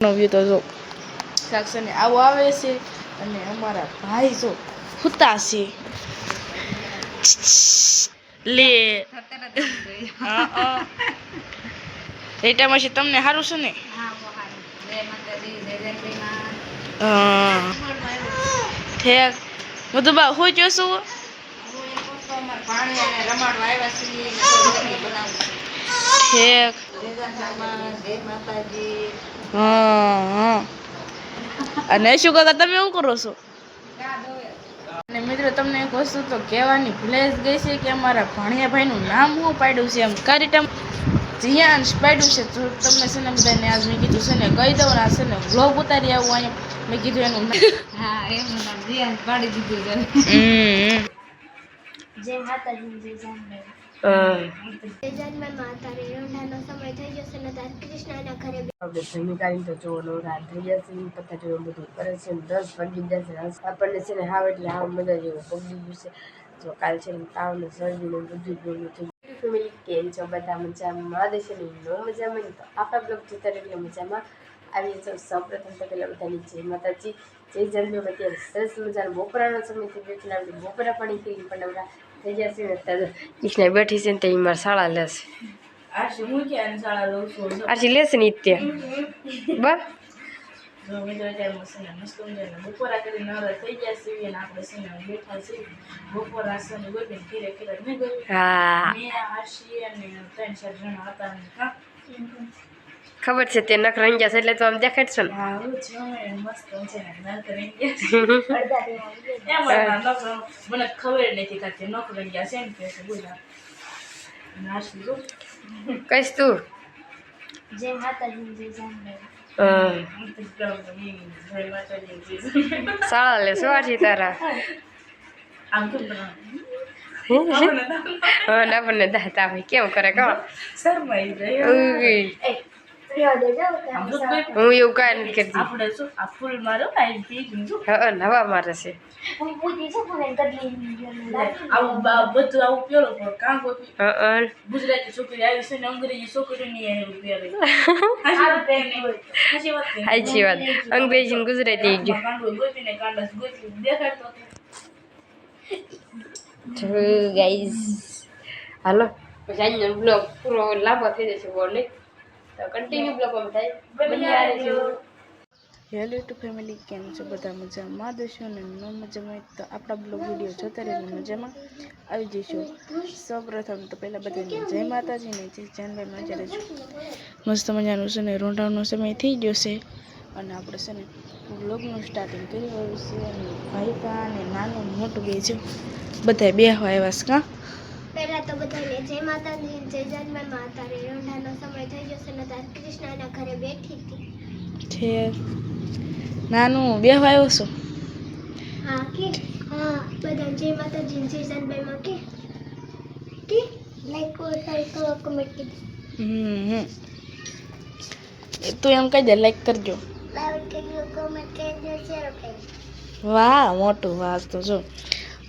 View તો જો સાક્ષરને આવો આવે છે અને અમારા ભાઈ જો હુતા છે લે રેટામાં છે તમને સારું છે ને ઠેક બધું બા હું જોશું ઠેક હા અને શું કાકા તમે શું કરો છો અને મિત્રો તમને એક વસ્તુ તો કહેવાની ભૂલાઈ જ ગઈ છે કે અમારા ભાણિયા ભાઈનું નામ શું પાડ્યું છે એમ કારીટમ જીયાન પાડ્યું છે તો તમને છે ને બધાને આજ મેં કીધું છે ને કહી દઉં ને આ છે ને વ્લોગ ઉતારી આવું અહીંયા મેં કીધું એનું હા એમનું નામ જીયાન પાડી દીધું છે જય માતાજી જય જાનભાઈ તો જો રાત થઈ જશે પતા જેવું બધું કરે છે 10 વાગી જશે આપણને છે ને હાવ એટલે હાવ મજા જેવું પગી ગયું છે જો કાલ છે ને તાવ ને શરદી ને બધું ગયું છે ફેમિલી કેમ છો બધા મજામાં દેશે ને નો મજામાં તો આપણા બ્લોગ જોતા એટલે મજામાં આવી તો સૌપ્રથમ તો પેલા બધાની જય માતાજી જય જાનભાઈ અત્યારે સરસ મજાનો બપોરાનો સમય થઈ ગયો છે આપણે બપોરા પાણી પી પણ નવરા થઈ જશે ને ત્યારે કૃષ્ણ બેઠી છે ને તે મારા શાળા લેશે આરસી લેશે ને બસ બપોરા કરી નવરા થઈ ગયા છીએ અને આપણે છે ને બેઠા છીએ બપોરા છે ને ગોઈ ઘીરે ઘીરે નહીં ગઈ મેં આશી અને 3-4 જણા હતા ને કા ખબર છે તે નખ રંગ્યા છે એટલે તો આમ દેખાડશો ને હા હું છે મસ્ત છે ને નખ રંગ્યા મને ખબર નથી કે નખ રંગ્યા છે ને કે બોલા નાશી જો કઈશ તું જય માતાજી જય જાનભાઈ શાળા લે શું આછી તારા આમ તો ના પણ દાતા ભાઈ કેમ કરે કહો શરમાઈ જાય હું એવું કાંઈ નથી કરતી આપણે શું આ ફૂલ મારો આઈ પી જો હા નવા મારે છે આવું બધું આવું પેલો પણ કાં કોઈ ગુજરાતી છોકરી આવી છે ને અંગ્રેજી છોકરીની એવું પહેરે સાચી વાત અંગ્રેજી ને ગુજરાતી કાંડો ગોપીને કાંડા ગોપી દેખાડતો ગાઈઝ હાલો પછી આજનો બ્લોગ પૂરો લાંબો થઈ જશે બહુ નહીં તો કન્ટિન્યુ બ્લોગમાં થાય બની રહેજો હેલો ટુ ફેમિલી કેમ છો બધા મજામાં દેશો ને ન મજામાં તો આપણા બ્લોગ વિડીયો જોતા રહીને મજામાં આવી જઈશું સૌપ્રથમ તો પહેલાં બધાને જય માતાજી ને જય જાનભાઈ મજા રહેજો મસ્ત મજાનું છે ને રોંઢાનો સમય થઈ ગયો છે અને આપણે છે ને બ્લોગનું સ્ટાર્ટિંગ કરી રહ્યું છે અને ભાઈ કા અને નાનું મોટું બે છે બધા બેહવા આવ્યા છે કાં પહેલા તો બધાને જય માતાજી જય જાનભાઈ માતારે રોંઢાનો સમય થઈ ગયો છે ને તાર કૃષ્ણના ઘરે બેઠી હતી છે નાનું બેહવા આવ્યો છો હા કે હા બધા જય માતાજી જય જાનભાઈ માં કે લાઈક કરો કમેન્ટ કરી તું એમ કહી દે લાઈક કરજો લાઈક કરજો કમેન્ટ કરજો શેર કરજો વાહ મોટું વાત તો જો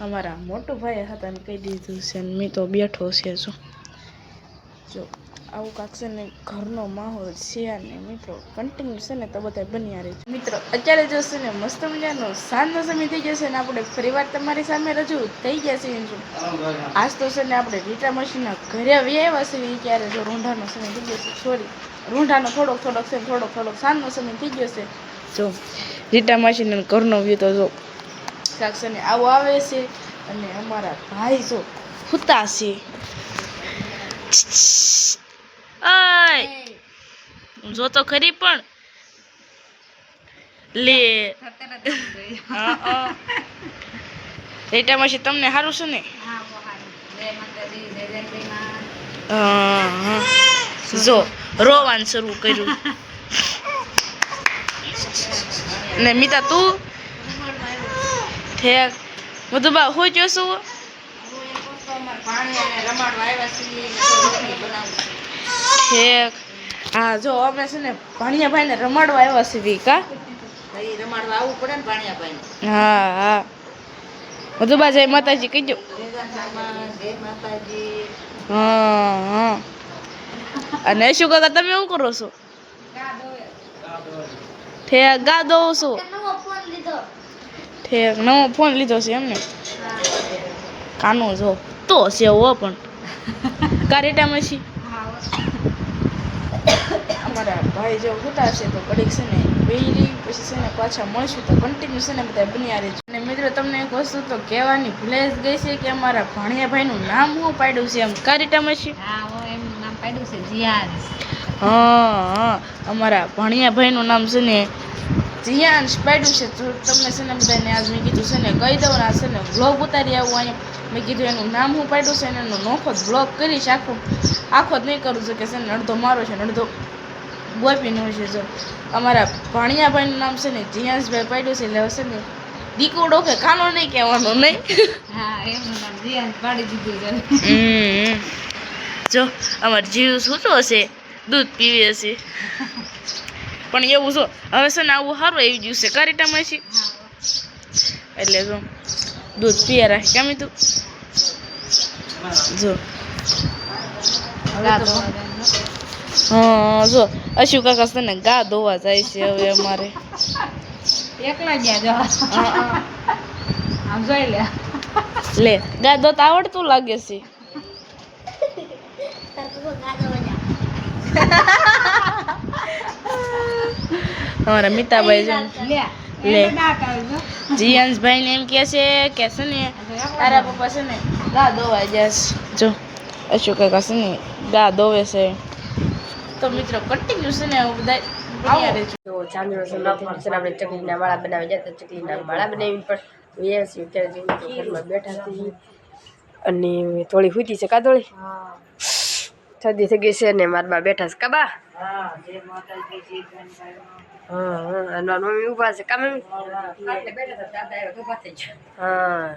અમારા મોટું ભાઈ હતા ને કહી દીધું છે ને મેં તો બેઠો છે જો આવું કાંક છે ને ઘરનો માહોલ છે અને મિત્રો કન્ટિન્યુ છે ને તો બધા બન્યા રહે મિત્રો અત્યારે જો છે ને મસ્ત મજાનો સાંજનો સમય થઈ જશે ને આપણે ફરીવાર તમારી સામે રજૂ થઈ ગયા છે આજ તો છે ને આપણે રીટા મશીનના ઘરે આવ્યા છે ત્યારે જો રૂંઢાનો સમય થઈ ગયો છે સોરી રૂંઢાનો થોડોક છે થોડોક સાંજનો સમય થઈ ગયો છે જો રીટા મશીનના ઘરનો વ્યૂ તો જો કાંક છે ને આવો આવે છે અને અમારા ભાઈ જો હુતા છે જો તો ખરી પણ લે રેટામાં છે તમને સારું છે ને જો રોવાનું શરૂ કર્યું ને મીતા તું ઠેક બધું બા હું જોશું ઠેક હા જો અમે છે ને ભાણિયા ભાઈ ને રમાડવા આવ્યા છે કા રમાડવા આવવું પડે ને ભાણિયા ભાઈ હા હા બધું બા જય માતાજી કહીજો હા અને શું કાકા તમે શું કરો છો ઠેક ગા દઉં છું નવો ફોન લીધો. ઠેક નવો ફોન લીધો છે એમને કાનો જો તો છે હો પણ કારેટામાં છે અમારા ભાઈ જો ઉતા છે તો કડીક છે ને બેરી પછી છે ને પાછા મળશું તો કન્ટિન્યુ છે ને બધા બન્યા રહેજો. અને મિત્રો તમને એક વસ્તુ તો કહેવાની ભૂલાઈ જ ગઈ છે કે અમારા ભાણિયા ભાઈનું નામ શું પાડ્યું છે એમ કારેટામાં છે. હા અમારા ભાણિયા ભાઈનું નામ છે ને જીયાંશ પાડ્યું છે. તો તમને છે ને બધાને આજ મેં કીધું છે ને કહી દઉં આ છે ને વ્લોગ ઉતારી આવું અહીંયા મેં કીધું એનું નામ હું પાડ્યું છે ને એનો નોખો જ વ્લોગ કરીશ આખો જ નહીં કરું છું કે છે ને અડધો મારો છે ને અડધો ગોપીનો છે. જો અમારા ભાણિયાભાઈનું નામ છે ને જીયાંશભાઈ પાડ્યું છે એટલે છે ને દીકુડો કે કાનો નહીં કહેવાનો નહીં. જો અમારે જીવ સૂતો હશે દૂધ પીવે છે પણ એવું જો હવે છે ને આવું સારું આવી ગયું છે કારેટામાં છે એટલે જો દૂધ પીએ રાખે કેમ તું જો હા જો અશુ કાકા છે ને ગા ધોવા જાય છે હવે અમારે એકલા ગયા આમ જોઈ લે ગા ધોતા આવડતું લાગે છે. અમારા મિતાભાઈ જો લે જીયાંશભાઈ ને એમ કહે છે કે છે ને તારા પપ્પા છે ને ગા ધોવા જશે. જો અશોક કાકા છે ને ગા ધોવે છે. તો મિત્રો કન્ટિન્યુ છે ને બધા બન્યા રહેજો. તો ચાંદનો સમય થઈ છે આપણે ચકલીના માળા બનાવી જતા ચકલીના માળા બનાવી પણ એ છે અત્યારે જઈને ઘરમાં બેઠા છીએ અને થોડી હુતી છે કાદોળી સદી થઈ ગઈ છે ને મારા બેઠા છે કાબા હા અને મમ્મી ઊભા છે કા મમ્મી હા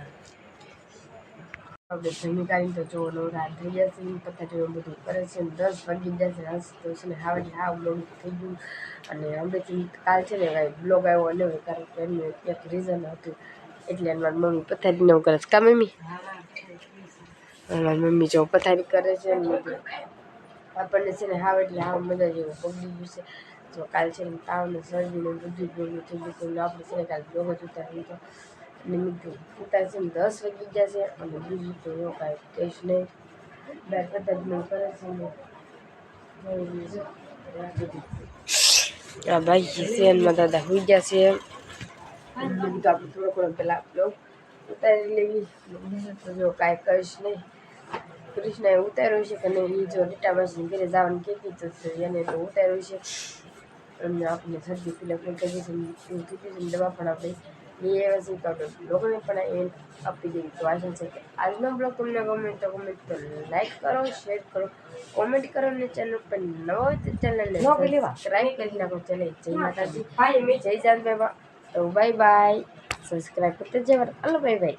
આપણે જમી કાઢીને તો જો રાત થઈ જશે પથારીઓ બધું કરે છે 10 વાગી જશે હસ તો છે ને હાવ મોડું થઈ ગયું અને હમણાંથી કાલ છે ને કાંઈ બ્લોગ આવ્યો અને કારણ કે એનું એક રીઝન હતું એટલે મારી મમ્મી પથારીને એવું કરે છે કા મમ્મી મારી મમ્મી જો પથારી કરે છે ને આપણને છે ને હાવ એટલે હાવ મજા જેવું પગડી ગયું છે. જો કાલ છે ને તાવ ને શરદી ને બધું ભેગું થઈ ગયું તો આપણે છે ને કાલે બ્લોગ જ ઉતારી તો મિત્રો ઉતાર છે ને 10 વાગી ગયા છે અને બીજું તો એવું કાંઈ કહીશ નહીં બાર પથારી કરે છે ને હા ભાઈ શેનમાં દાદા હોઈ ગયા છે બીજું તો આપણે થોડો ઘણો પહેલાં બ્લોગ ઉતારી લેવી બીજું તો જો કાંઈ કહીશ નહીં. કૃષ્ણએ ઉતાર્યું છે કે નહીં એ જો રીટા માસીને ઘરે જવાનું કહેતી તો એને તો ઉતાર્યું છે અને આપણે શરદી પેલા પણ કહી છે દવા પણ આપણે લઈ આવ્યા છે તો આપણે લોકોને પણ એ આપી દેવી. તો આશા છે કે આજનો બ્લોગ તમને ગમે તો લાઈક કરો શેર કરો કોમેન્ટ કરો અને ચેનલ પર નવો હોય તો ચેનલને સબસ્ક્રાઈબ કરી નાખો. ચલે જય માતાજી જય જાનભાઈ. તો બાય બાય સબસ્ક્રાઈબ કરते જવા. Hello bye bye.